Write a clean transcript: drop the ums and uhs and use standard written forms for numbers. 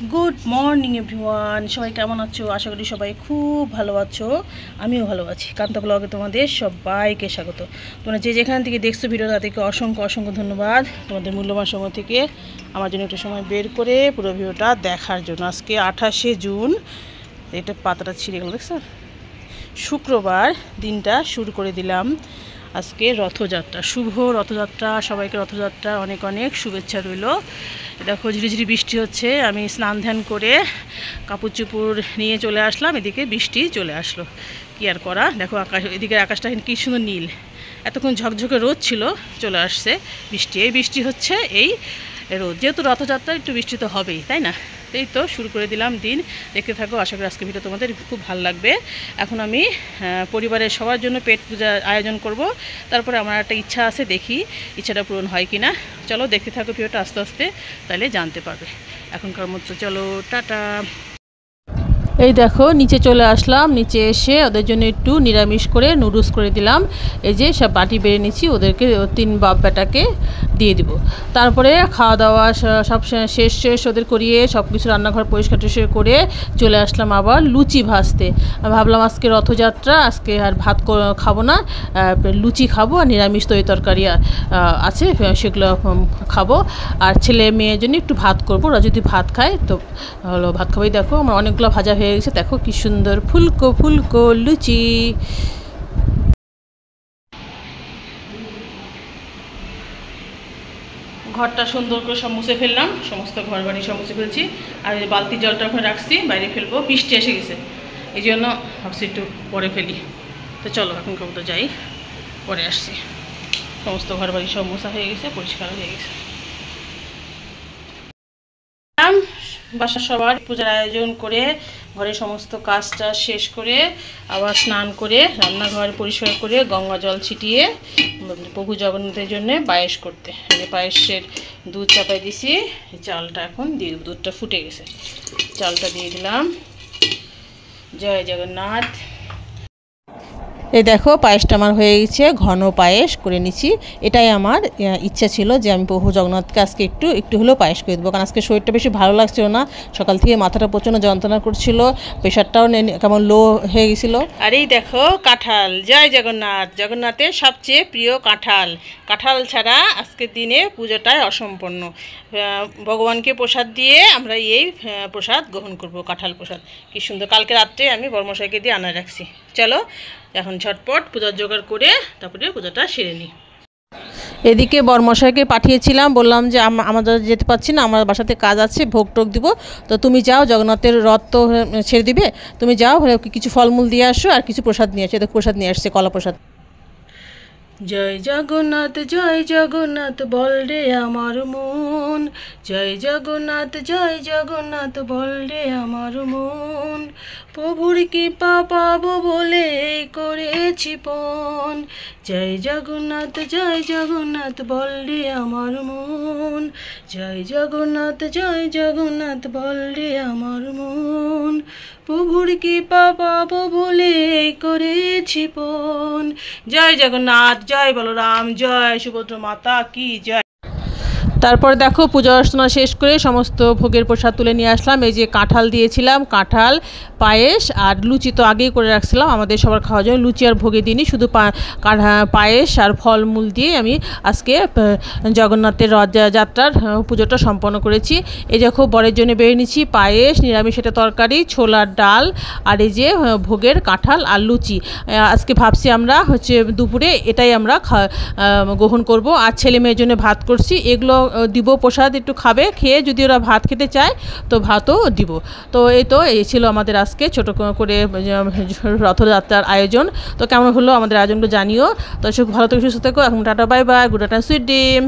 Good morning everyone, সবাই কেমন আছো? আশা করি সবাই খুব ভালো আছো। আমিও ভালো আছি। কান্তা ব্লগে তোমাদের সবাইকে স্বাগত। তোমরা যে যেখান থেকে দেখছো ভিডিওটা থেকে অসংখ্য অসংখ্য ধন্যবাদ তোমাদের মূল্যবান সময় থেকে আমার জন্য একটু সময় বের করে পুরো ভিডিওটা দেখার জন্য। আজকে 28শে জুন, এটা পাতাটা ছিঁড়ে গেল দেখছো, শুক্রবার দিনটা শুরু করে দিলাম। আজকে রথযাত্রা, শুভ রথযাত্রা, সবাইকে রথযাত্রার অনেক অনেক শুভেচ্ছা রইল। দেখো ঝিরিঝিরি বৃষ্টি হচ্ছে, আমি স্নান ধ্যান করে কাপড় চুপড় নিয়ে চলে আসলাম, এদিকে বৃষ্টি চলে আসলো, কি আর করা। দেখো আকাশ, এদিকে আকাশটা কি সুন্দর নীল, এতক্ষণ ঝকঝকে রোদ ছিল, চলে আসছে বৃষ্টি। এই বৃষ্টি হচ্ছে এই রোদ, যেহেতু রথযাত্রা একটু বৃষ্টি তো হবেই, তাই না? এই তো শুরু করে দিলাম দিন, দেখতে থাকো। আশা করি আজকে ভিডিও তোমাদের খুব ভালো লাগবে। এখন আমি পরিবারের সবার জন্য পেট পূজার আয়োজন করব, তারপরে আমার একটা ইচ্ছা আছে, দেখি ইচ্ছাটা পূরণ হয় কি না। চলো দেখতে থাকো ভিডিওটা আস্তে আস্তে, তাহলে জানতে পারবে। এখনকার মতো চলো, টাটা। এই দেখো নিচে চলে আসলাম, নিচে এসে ওদের জন্য একটু নিরামিষ করে নুডলস করে দিলাম। এই যে সব বাটি বেড়ে নিচ্ছি, ওদেরকে 3 বাপ বেটাকে দিয়ে দিব। তারপরে খাওয়া দাওয়া সব শেষ ওদের করিয়ে সব কিছু রান্নাঘর পরিষ্কার টরিষ্কার করে চলে আসলাম আবার লুচি ভাজতে। ভাবলাম আজকে রথযাত্রা, আজকে আর ভাত খাবো না, লুচি খাবো, আর নিরামিষ তরকারি আছে সেগুলো খাবো। আর ছেলে মেয়ের জন্য একটু ভাত করবো, ওরা যদি ভাত খায় তো হলো ভাত খাবোই। দেখো আমার অনেকগুলো ভাজা হয়ে গেছে, দেখো কি সুন্দর ফুলকো ফুলকো লুচি। ঘরটা সুন্দর করে সব মুছে ফেললাম, সমস্ত ঘর বাড়ি সব মুছে ফেলছি। আর এই বালতির জলটা ওখানে রাখছি, বাইরে ফেলবো, বৃষ্টি এসে গেছে, এই জন্য ভাবছি একটু পরে ফেলি। তো চলো এখন কবুতর যাই, পরে আসছি। সমস্ত ঘর বাড়ি সব মোছা হয়ে গেছে, পরিষ্কার হয়ে গেছে। বাসার সবার পূজার আয়োজন করে ঘরের সমস্ত কাজটা শেষ করে আবার স্নান করে রান্নাঘর পরিষ্কার করে গঙ্গা জল ছিটিয়ে প্রভু জগন্নাথের জন্য পায়েস করতে, পায়েসের দুধ চাপাই দিছি। চালটা এখন দিয়ে, দুধটা ফুটে গেছে, চালটা দিয়ে দিলাম। জয় জগন্নাথ। এই দেখো পায়েসটা আমার হয়ে গেছে, ঘন পায়েস করে নিচ্ছি। এটাই আমার ইচ্ছা ছিল যে আমি প্রভু জগন্নাথকে আজকে একটু হলেও পায়েস করে দেবো, কারণ আজকে শরীরটা বেশি ভালো লাগছিল না, সকাল থেকে মাথাটা প্রচণ্ড যন্ত্রণা করছিল, প্রেশারটাও কেমন লো হয়ে গেছিলো। আর এই দেখো কাঁঠাল, জয় জগন্নাথ, জগন্নাথের সবচেয়ে প্রিয় কাঁঠাল। কাঁঠাল ছাড়া আজকের দিনে পুজোটাই অসম্পন্ন। ভগবানকে প্রসাদ দিয়ে আমরা এই প্রসাদ গ্রহণ করব, কাঁঠাল প্রসাদ। কি সুন্দর, কালকে রাত্রে আমি বর্মশাইকে দিয়ে আনা রাখছি। চলো এখন ঝটপট পূজার জোগাড় করে তারপরে পূজাটা সেরে নিই। এদিকে বরমশাইকে পাঠিয়েছিলাম, বললাম যে আমাদের যেতে পারছি না, আমার বাসাতে কাজ আছে, ভোগ টোগ দিব, তো তুমি যাও, জগন্নাথের রথ তো ছেড়ে দিবে, তুমি যাও, কিছু ফলমূল দিয়ে আসো আর কিছু প্রসাদ নিয়ে আসো। প্রসাদ নিয়ে আসছে, কলা প্রসাদ। জয় জগন্নাথ বল রে আমার মন, জয় জগন্নাথ বল রে আমার মন, প্রভুর কৃপা পাবো বলে করেছি পণ। জয় জগন্নাথ বল রে আমার মন, জয় জগন্নাথ বল রে আমার মন, প্রভুর কৃপা পাবো বলে করেছি পণ। জয় জগন্নাথ, জয় বলরাম, জয় সুভদ্রা মাতা কি জয়। তারপর দেখো পূজা অর্চনা শেষ করে সমস্ত ভোগের প্রসাদ তুলে নিয়ে আসলাম। এই যে কাঁঠাল দিয়েছিলাম, কাঁঠাল, পায়েস আর লুচি তো আগেই করে রাখছিলাম আমাদের সবার খাওয়ার জন্য। লুচি আর ভোগে দিইনি, শুধু পায়েস আর ফলমূল দিয়ে আমি আজকে জগন্নাথের রথযাত্রার পুজোটা সম্পন্ন করেছি। এই দেখো বরের জন্য বেড়ে নিচ্ছি পায়েস, নিরামিষ এটা তরকারি, ছোলার ডাল, আর এই যে ভোগের কাঁঠাল আর লুচি। আজকে ভাবছি আমরা দুপুরে এটাই আমরা গ্রহণ করব। আর ছেলে মেয়ের জন্য ভাত করছি, এগুলো দিব প্রসাদ, একটু খাবে, খেয়ে যদি ওরা ভাত খেতে চায় তো ভাতও দিব। তো এই ছিল আমাদের আজকে ছোট করে রথযাত্রার আয়োজন। তো কেমন হলো আমাদের আয়োজনগুলো জানিও। তো ভালো থেকে সুস্থ থেকো। এখন tata, bye bye, good night, sweet dream.